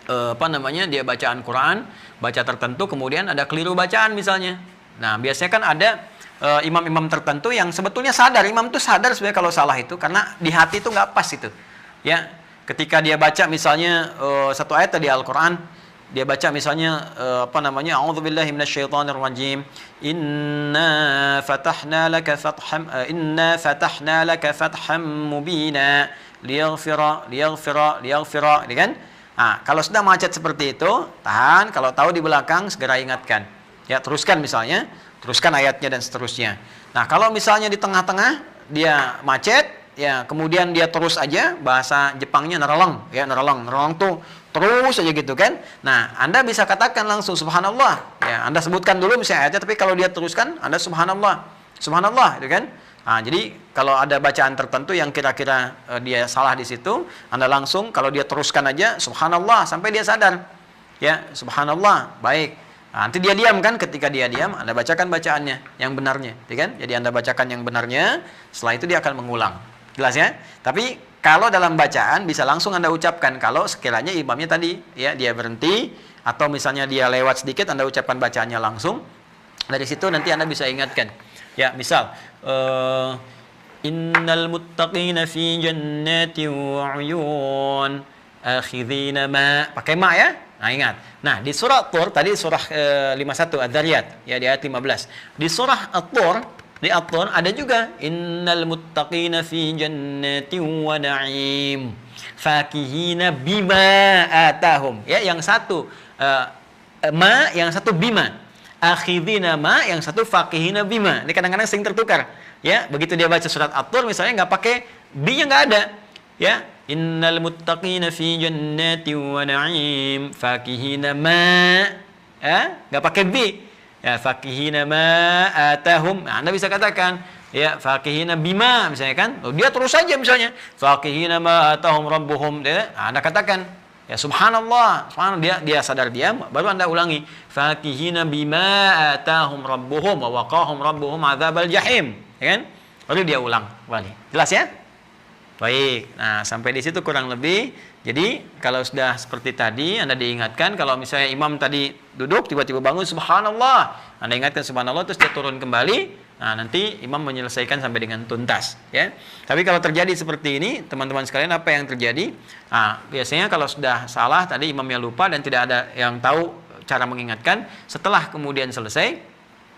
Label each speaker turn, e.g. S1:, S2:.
S1: apa namanya, dia bacaan Quran, baca tertentu, kemudian ada keliru bacaan misalnya. Nah, biasanya kan ada imam-imam tertentu yang sebetulnya sadar, imam itu sadar sebenarnya kalau salah itu, karena di hati itu nggak pas itu. Ya, ketika dia baca misalnya satu ayat di Al-Quran, dia baca misalnya apa namanya, a'udzubillahi minasyaitonirrajim, inna fatahna laka fatham mubina liyaghfira, ini kan? Nah, kalau sudah macet seperti itu, tahan. Kalau tahu di belakang, segera ingatkan. Ya, teruskan misalnya, teruskan ayatnya dan seterusnya. Nah, kalau misalnya di tengah-tengah dia macet, ya kemudian dia terus aja, bahasa Jepangnya nereleng, ya nereleng tuh terus aja gitu kan. Nah, Anda bisa katakan langsung subhanallah. Ya, Anda sebutkan dulu misalnya ayatnya, tapi kalau dia teruskan, Anda subhanallah, subhanallah, itu kan. Nah, jadi kalau ada bacaan tertentu yang kira-kira dia salah di situ, Anda langsung kalau dia teruskan aja subhanallah sampai dia sadar. Ya, subhanallah, baik. Nah, nanti dia diam kan, ketika dia diam, Anda bacakan bacaannya yang benarnya, ya kan? Jadi Anda bacakan yang benarnya, setelah itu dia akan mengulang. Jelas ya? Tapi kalau dalam bacaan bisa langsung Anda ucapkan kalau sekiranya imamnya tadi ya dia berhenti atau misalnya dia lewat sedikit, Anda ucapkan bacaannya langsung. Dari situ nanti Anda bisa ingatkan. Ya, misal innal muttaqina fi jannatin wa 'uyun akhidhina ma, pakai ma ya. Nah, ingat. Nah, di surah At-Tur tadi surah 51 Ad-Dzariyat ya di ayat 15. Di surah At-Tur, di At-Tur ada juga innal muttaqina fi jannatin wa na'im fakihina bima atahum. Ya, yang satu ma, yang satu bima. Akhidina ma, yang satu fakihina bima. Ini kadang-kadang sering tertukar. Ya, begitu dia baca surat At-Tur misalnya nggak pakai bi-nya, nggak ada. Ya, innal muttaqina fi jannatin wa na'im fakihina ma. Ya, nggak pakai bi. Ya, fakihina ma atahum. Nah, Anda bisa katakan ya fakihina bima misalnya kan. Oh, dia terus saja misalnya fakihina ma atahum rabbuhum. Nah, Anda katakan ya subhanallah, subhanallah, dia sadar diam, baru Anda ulangi fakihina bima atahum rabbuhum wa waqahum rabbuhum adzabal jahim, ya kan? Baru dia ulang kembali. Jelas ya? Baik. Nah, sampai di situ kurang lebih. Jadi, kalau sudah seperti tadi Anda diingatkan, kalau misalnya imam tadi duduk tiba-tiba bangun subhanallah, Anda ingatkan subhanallah terus dia turun kembali. Nah, nanti imam menyelesaikan sampai dengan tuntas, ya. Tapi kalau terjadi seperti ini, teman-teman sekalian, apa yang terjadi? Nah, biasanya kalau sudah salah tadi imamnya lupa dan tidak ada yang tahu cara mengingatkan, setelah kemudian selesai,